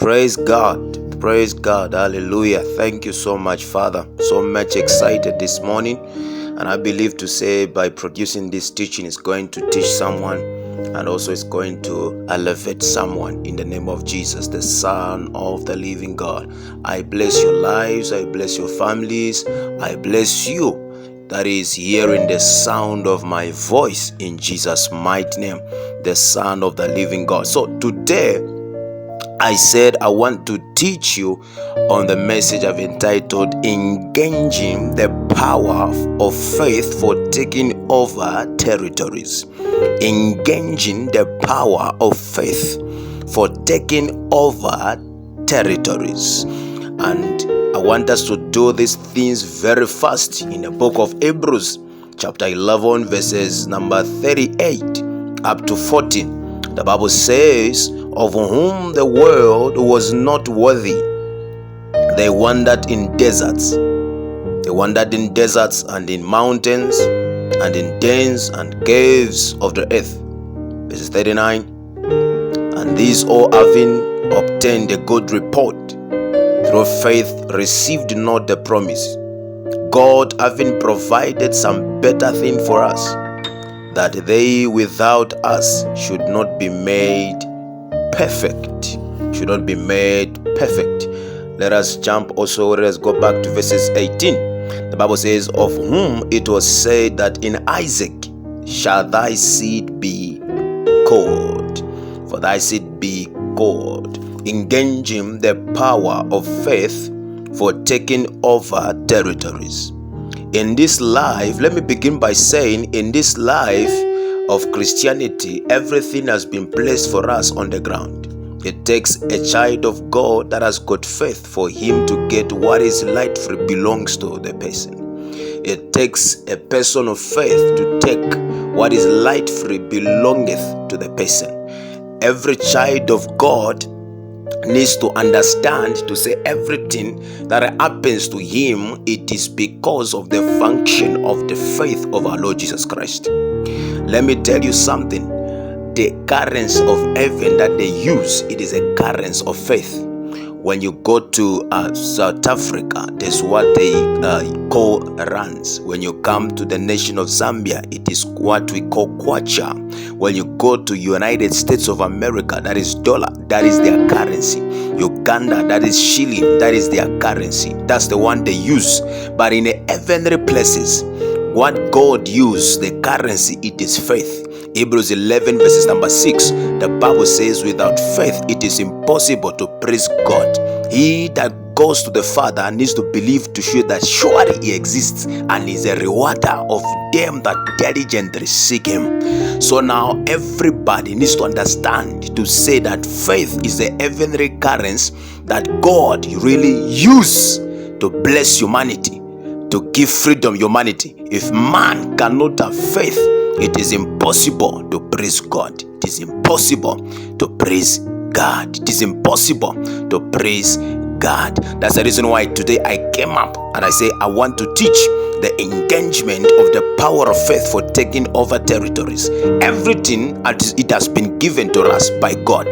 Praise God. Praise God. Hallelujah. Thank you so much, Father. So much excited this morning. And I believe to say by producing this teaching is going to teach someone and also is going to elevate someone in the name of Jesus, the Son of the living God. I bless your lives. I bless your families. I bless you that is hearing the sound of my voice in Jesus' mighty name, the Son of the living God. So today, I said I want to teach you on the message I've entitled Engaging the Power of Faith for Taking Over Territories. Engaging the power of faith for taking over territories. And I want us to do these things very fast in the book of Hebrews, chapter 11, verses number 38 up to 14. The Bible says, of whom the world was not worthy, they wandered in deserts. They wandered in deserts and in mountains and in dens and caves of the earth. Verses 39. And these all having obtained a good report, through faith received not the promise, God having provided some better thing for us, that they without us should not be made perfect. Should not be made perfect. Let us jump also. Let us go back to verses 18. The Bible says, of whom it was said that in Isaac shall thy seed be called. For thy seed be called. Engaging the power of faith for taking over territories. In this life, let me begin by saying, in this life of Christianity, everything has been placed for us on the ground. It takes a child of God that has got faith for him to get what is rightfully belongs to the person. It takes a person of faith to take what is rightfully belongeth to the person. Every child of God needs to understand to say everything that happens to him, it is because of the function of the faith of our Lord Jesus Christ. Let me tell you something. The currency of heaven that they use, it is a currency of faith. When you go to South Africa, there's what they call rands. When you come to the nation of Zambia, it is what we call kwacha. When you go to United States of America, that is dollar, that is their currency. Uganda, that is shilling, that is their currency. That's the one they use. But in the heavenly places, what God used, the currency, it is faith. Hebrews 11 verses number 6, the Bible says, without faith it is impossible to praise God. He that goes to the Father needs to believe to show that surely he exists and is a rewarder of them that diligently seek him. So now everybody needs to understand to say that faith is the heavenly currency that God really uses to bless humanity, to give freedom humanity. If man cannot have faith, it is impossible to praise God. It is impossible to praise God. It is impossible to praise God. That's the reason why today I came up and I say I want to teach the engagement of the power of faith for taking over territories. Everything, it has been given to us by God,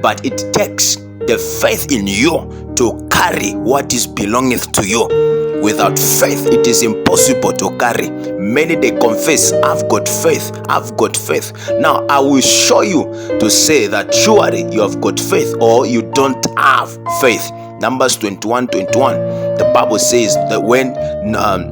but it takes the faith in you to carry what is belongeth to you. Without faith, it is impossible to carry. Many they confess, I've got faith, I've got faith. Now I will show you to say that surely you have got faith or you don't have faith. Numbers 21:21. The Bible says that when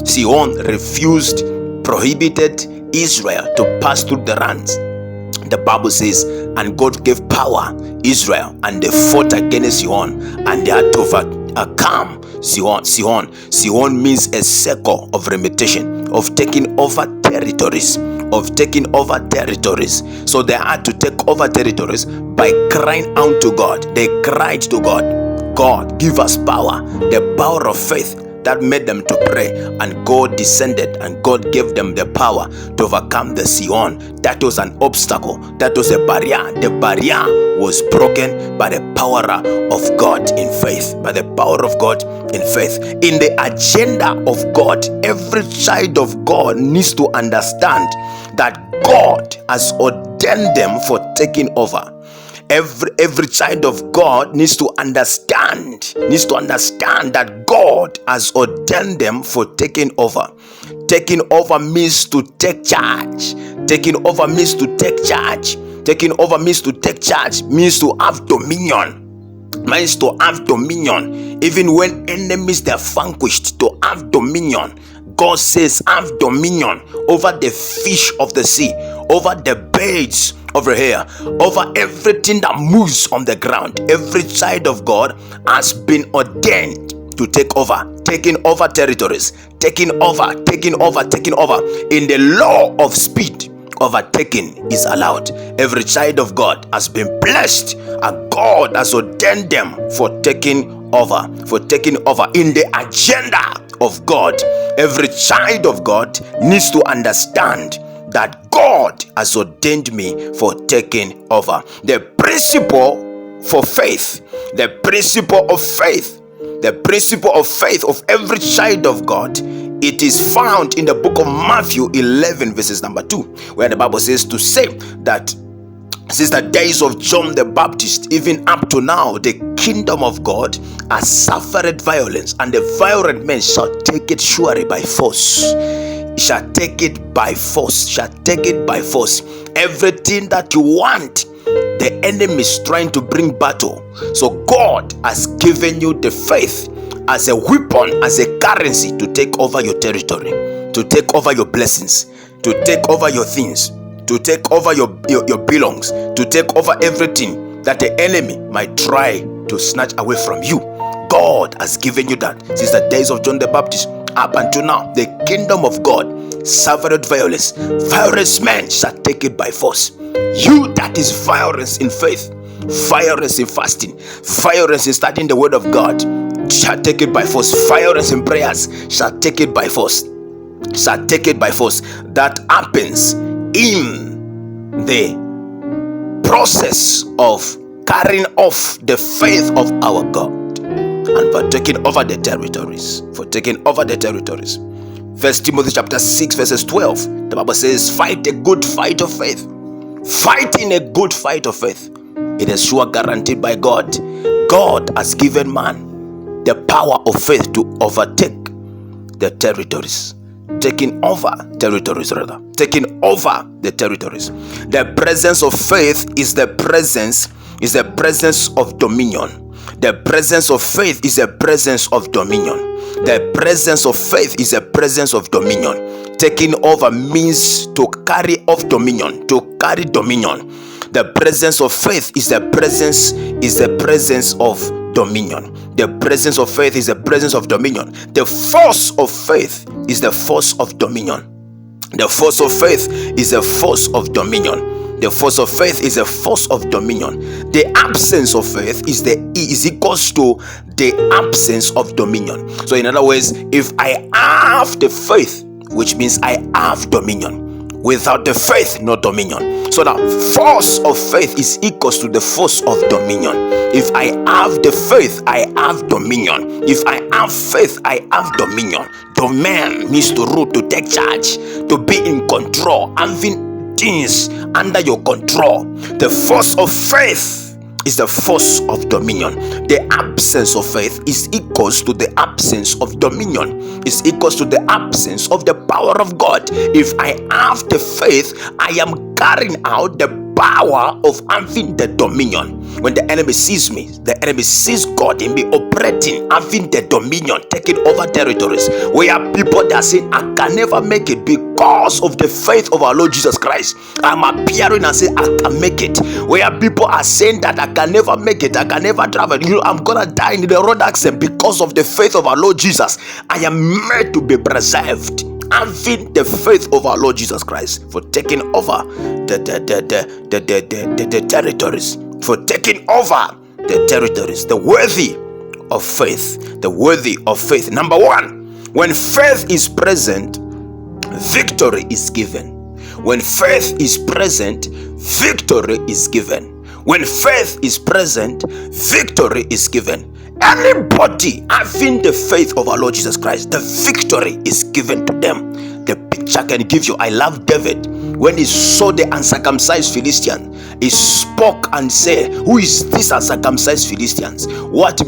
Sihon refused, prohibited Israel to pass through the lands, the Bible says, and God gave power Israel, and they fought against Sihon, and they had to overcome Sihon. Sihon means a circle of reputation, of taking over territories, of taking over territories. So they had to take over territories by crying out to God. They cried to God, God, give us power, the power of faith that made them to pray, and God descended and God gave them the power to overcome the Sihon. That was an obstacle, that was a barrier. The barrier was broken by the power of God in faith, by the power of God in faith. In the agenda of God, every child of God needs to understand that God has ordained them for taking over. every child of God needs to understand that God has ordained them for taking over. Taking over means to take charge. Taking over means to take charge. Taking over means to take charge, means to have dominion. Means to have dominion. Even when enemies they are vanquished, to have dominion. God says, have dominion over the fish of the sea, over the birds over here, over everything that moves on the ground. Every child of God has been ordained to take over, taking over territories, taking over. In the law of speed, overtaking is allowed. Every child of God has been blessed, and God has ordained them for taking over, in the agenda of God. Every child of God needs to understand that God has ordained me for taking over. The principle for faith, the principle of faith of every child of God, it is found in the book of Matthew 11 verses number 2, where the Bible says to say that since the days of John the Baptist, even up to now, the kingdom of God has suffered violence, and the violent men shall take it surely by force. Shall take it by force. Everything that you want, the enemy is trying to bring battle. So God has given you the faith as a weapon, as a currency to take over your territory, to take over your blessings, to take over your things, to take over your belongs, to take over everything that the enemy might try to snatch away from you. God has given you that. Since the days of John the Baptist up until now, the kingdom of God suffered violence. Violence men shall take it by force. You that is violence in faith, violence in fasting, violence in studying the word of God, shall take it by force. Violence in prayers shall take it by force. That happens in the process of carrying off the faith of our God and for taking over the territories. 1 Timothy chapter 6 verses 12, the Bible says, fight a good fight of faith. Fighting a good fight of faith, it is sure guaranteed by God. God has given man the power of faith to overtake the territories. Taking over the territories. The presence of faith is the presence of dominion. The presence of faith is a presence of dominion. The presence of faith is a presence of dominion. Taking over means to carry off dominion, to carry dominion. The presence of faith is the presence of dominion. The presence of faith is the presence of dominion. The force of faith is the force of dominion. The force of faith is a force of dominion. The force of faith is a force of dominion. The absence of faith is equals to the absence of dominion. So in other words, if I have the faith, which means I have dominion. Without the faith, no dominion. So now, force of faith is equals to the force of dominion. If I have the faith, I have dominion. If I have faith, I have dominion. Domain means to rule, to take charge, to be in control, having things under your control. The force of faith is the force of dominion. The absence of faith is equals to the absence of dominion. Is equals to the absence of the power of God. If I have the faith, I am carrying out the power of having the dominion. When the enemy sees me, the enemy sees God in me operating, having the dominion, taking over territories. We are people that say, I can never make it because of the faith of our Lord Jesus Christ. I'm appearing and say, I can make it. Where people are saying that I can never make it, I can never travel, I'm gonna die in the road accident because of the faith of our Lord Jesus. I am made to be preserved, having the faith of our Lord Jesus Christ, for taking over the territories, for taking over the territories. The worthy of faith. Number one, when faith is present, victory is given. When faith is present, victory is given. When faith is present, victory is given. Anybody having the faith of our Lord Jesus Christ, the victory is given to them. The picture can give you, I love David when he saw the uncircumcised Philistine he spoke and said, who is this uncircumcised Philistines? What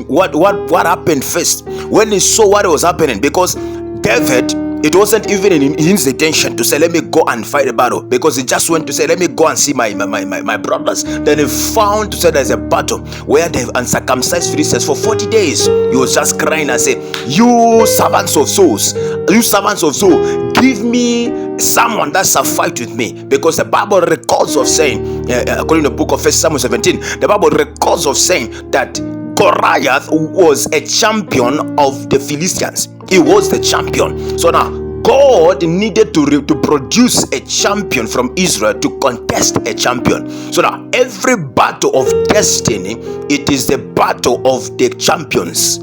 happened first when he saw what was happening? Because David, it wasn't even in his intention to say, let me go and fight a battle, because he just went to say, let me go and see my brothers. Then he found to say there's a battle where the uncircumcised Philistines for 40 days. He was just crying and say, you servants of souls, give me someone that shall fight with me. Because the Bible records of saying, according to the book of 1 Samuel 17, the Bible records of saying that Goliath was a champion of the Philistines. He was the champion. So now God needed to produce a champion from Israel to contest a champion. So now every battle of destiny, it is the battle of the champions.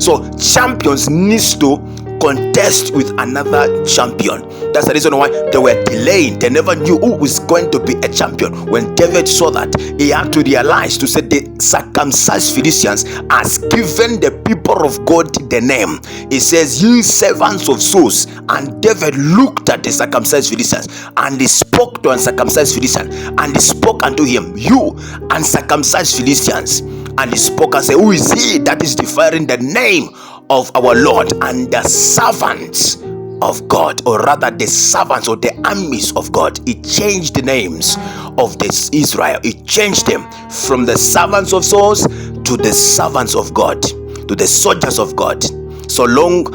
So champions needs to contest with another champion. That's the reason why they were delaying. They never knew who was going to be a champion. When David saw that, he had to realize to say the circumcised Philistines has given the people of God the name. He says, ye servants of souls. And David looked at the circumcised Philistines and he spoke to uncircumcised Philistines, and he spoke unto him, you uncircumcised Philistines. And he spoke and said, who is he that is defiling the name of our Lord and the servants of God, or rather the servants or the armies of God? He changed the names of this Israel. He changed them from the servants of souls to the servants of God, to the soldiers of God. So long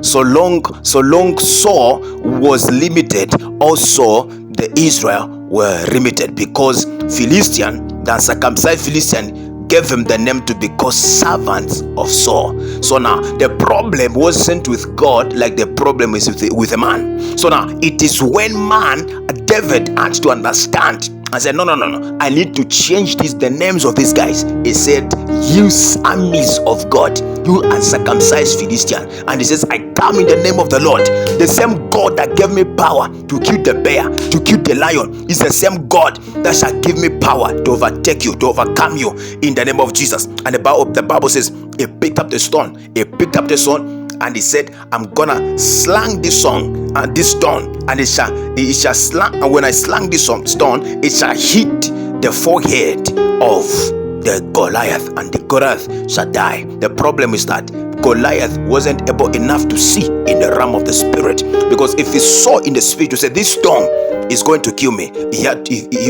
Saul was limited, also the Israel were limited, because Philistine, the circumcised Philistine, gave him the name to be called servants of Saul. So now the problem wasn't with God like the problem is with a man. So now it is when David had to understand and said, no, I need to change the names of these guys. He said, you armies of God, you uncircumcised Philistine. And he says, I come in the name of the Lord. The same God that gave me power to kill the bear, to kill the lion, is the same God that shall give me power to overtake you, to overcome you, in the name of Jesus. And the Bible says, he picked up the stone, and he said, I'm gonna slang this stone, and it shall slang, and when I slang this stone, it shall hit the forehead of the Goliath, and the Goliath shall die. The problem is that Goliath wasn't able enough to see in the realm of the spirit, because if he saw in the spirit to say this stone is going to kill me, he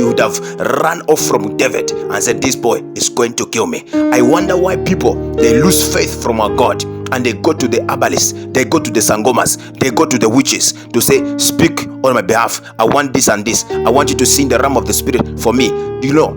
would have run off from David and said, this boy is going to kill me. I wonder why people, they lose faith from our God, and they go to the herbalists, they go to the sangomas, they go to the witches to say, speak on my behalf, I want this and this, I want you to see in the realm of the spirit for me. You know,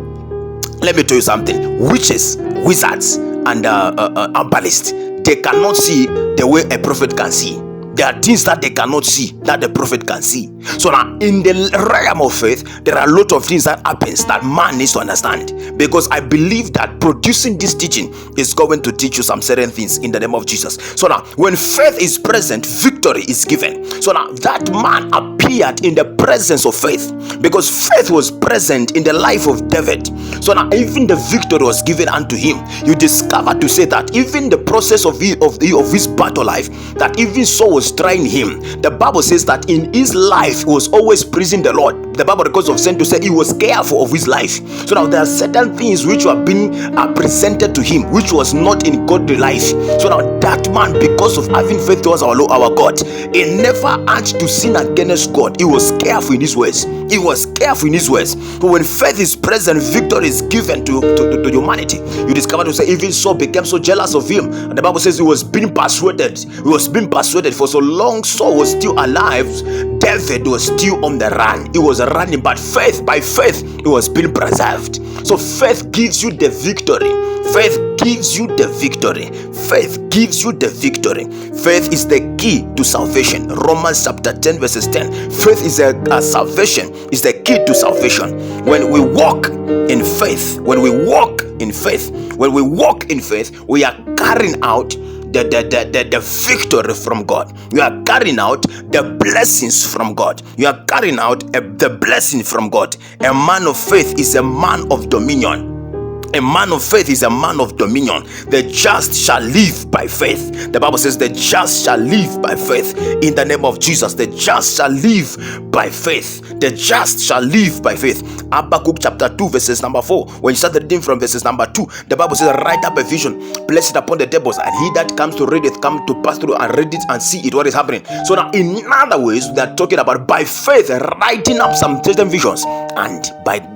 let me tell you something. Witches, wizards, and herbalists, they cannot see the way a prophet can see. There are things that they cannot see that the prophet can see. So now in the realm of faith, there are a lot of things that happens that man needs to understand, because I believe that producing this teaching is going to teach you some certain things in the name of Jesus. So now when faith is present, victory is given. So now that man appeared in the presence of faith, because faith was present in the life of David. So now even the victory was given unto him. You discover to say that even the process of his battle life, that even Saul was trying him, the Bible says that in his life he was always praising the Lord. The Bible records of Saint to say he was careful of his life. So now there are certain things which were being presented to him which was not in godly life. So now that man, because of having faith towards our God, he never had to sin against God. He was careful in his ways. So when faith is present, victory is given to humanity. You discover to say even Saul became so jealous of him, and the Bible says he was being persuaded for so long. Saul was still alive, David was still on the run. He was running, but by faith he was being preserved. So faith gives you the victory. Faith gives you the victory. Faith is the key to salvation. Romans chapter 10 verses 10. Faith is a salvation, is the key to salvation. When we walk in faith, we are carrying out the victory from God. You are carrying out the blessings from God. You are carrying out the blessing from God. A man of faith is a man of dominion. A man of faith is a man of dominion. The just shall live by faith. The Bible says the just shall live by faith. In the name of Jesus, the just shall live by faith. The just shall live by faith. Habakkuk chapter 2 verses number 4. When you start reading from verses number 2, the Bible says, write up a vision, place it upon the tables, and he that comes to read it, come to pass through and read it and see it, what is happening. So now, in other ways, they are talking about by faith, writing up some certain visions, and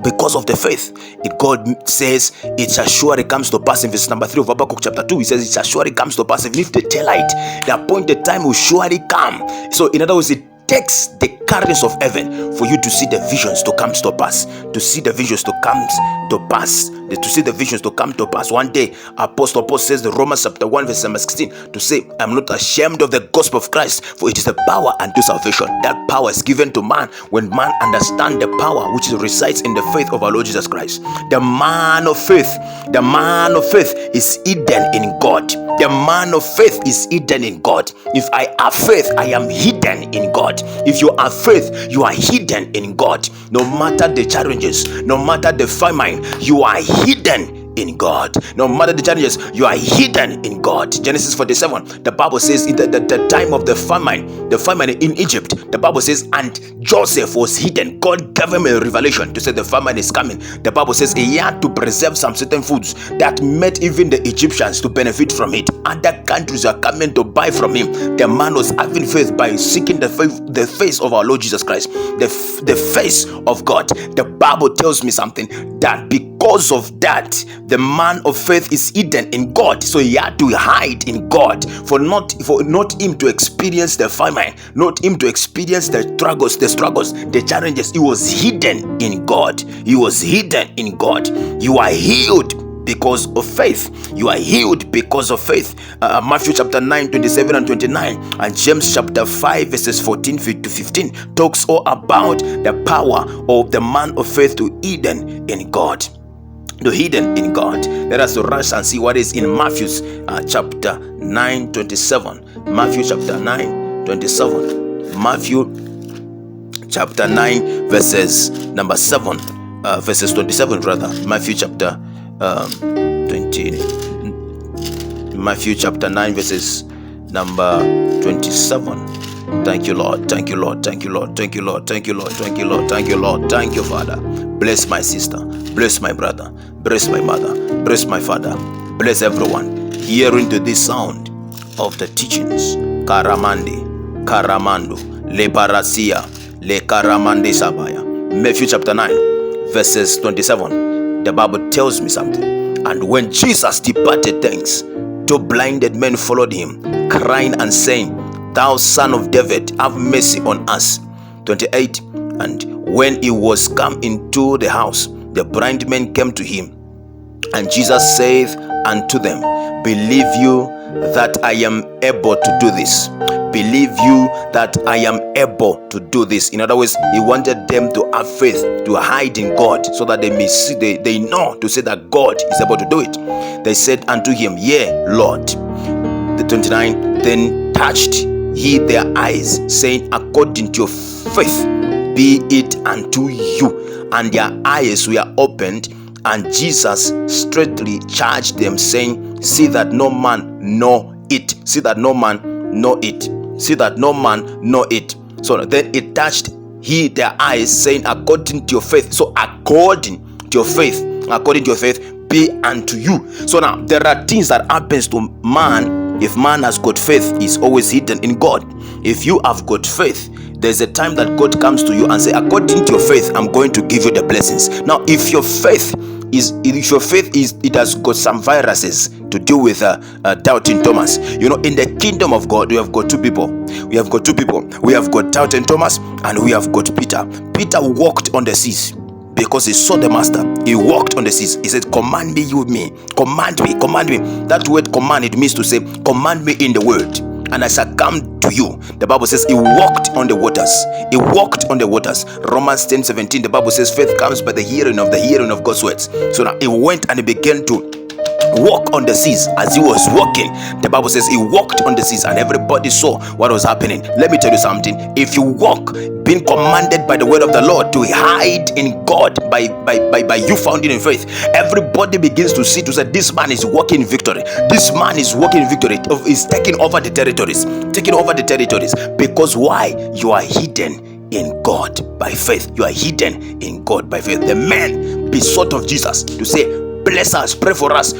because of the faith, God says it shall surely comes to pass. In verse number 3 of Habakkuk chapter 2, he says it shall surely comes to pass. Even if they tell it, the appointed time will surely come. So in other words, it takes the currents of heaven for you to see the visions to come to pass, to see the visions to come to pass, to see the visions to come to pass. One day, Apostle Paul says, the Romans chapter 1 verse number 16, to say, I'm not ashamed of the gospel of Christ, for it is the power unto salvation. That power is given to man when man understands the power which resides in the faith of our Lord Jesus Christ. The man of faith is hidden in God. The man of faith is hidden in God. If I have faith, I am hidden in God. If you have faith, you are hidden in God. No matter the challenges, no matter the famine, you are hidden in God. No matter the challenges, you are hidden in God. Genesis 47, the Bible says in the time of the famine in Egypt, the Bible says, and Joseph was hidden. God gave him a revelation to say the famine is coming. The Bible says he had to preserve some certain foods that made even the Egyptians to benefit from it. Other countries are coming to buy from him. The man was having faith by seeking the face of our Lord Jesus Christ, the face of God. The Bible tells me something, that because of that, the man of faith is hidden in God. So he had to hide in God for not him to experience the famine, not him to experience the struggles, the challenges. He was hidden in God. He was hidden in God. You are healed because of faith. You are healed because of faith. Matthew chapter 9 27 and 29, and James chapter 5 verses 14 to 15 talks all about the power of the man of faith to hidden in God. The hidden in God. Let us rush and see what is in Matthew chapter 9 27. Matthew chapter 9 27. Matthew chapter 9 verses number 7, verses 27 rather. Matthew chapter 20. Matthew chapter 9 verses number 27. Thank you, Lord. Thank you, Lord. Thank you, Lord. Thank you, Lord. Thank you, Lord. Thank you, Lord. Thank you, Lord. Thank you, Father. Bless my sister. Bless my brother. Bless my mother. Bless my father. Bless everyone hearing to this sound of the teachings. Karamandi, Karamando, Le Parasia, Le Karamande Sabaya. Matthew chapter 9, verses 27. The Bible tells me something. And when Jesus departed thence, two blinded men followed him, crying and saying, Thou son of David, have mercy on us. 28. And when he was come into the house, the blind men came to him. And Jesus saith unto them, Believe you that I am able to do this? Believe you that I am able to do this? In other words, he wanted them to have faith, to hide in God, so that they may see, they know to say that God is able to do it. They said unto him, Yea, Lord. The 29. Then touched he their eyes, saying, According to your faith be it unto you. And their eyes were opened, and Jesus straightly charged them, saying, See that no man know it. See that no man know it. See that no man know it. So then it touched he their eyes, saying, According to your faith. So according to your faith be unto you. So now there are things that happens to man. If man has got faith, is always hidden in God. If you have got faith, there's a time that God comes to you and say, according to your faith, I'm going to give you the blessings. Now, if your faith it has got some viruses to do with doubting Thomas. You know, in the kingdom of God, we have got two people. We have got doubting Thomas, and we have got Peter. Peter walked on the seas because he saw the master. He walked on the seas. He said, command me, command me. That word command, it means to say, command me in the word, and I shall come to you. The Bible says he walked on the waters. Romans 10:17, the Bible says faith comes by the hearing of God's words. So now he went and he began to walk on the seas. As he was walking, the Bible says he walked on the seas, and everybody saw what was happening. Let me tell you something. If you walk being commanded by the word of the Lord to hide in God by you founding in faith, everybody begins to see, to say, this man is walking in victory. This man is walking in victory. Is taking over the territories. Because why? You are hidden in God by faith. You are hidden in God by faith. The men besought of Jesus to say, bless us, pray for us.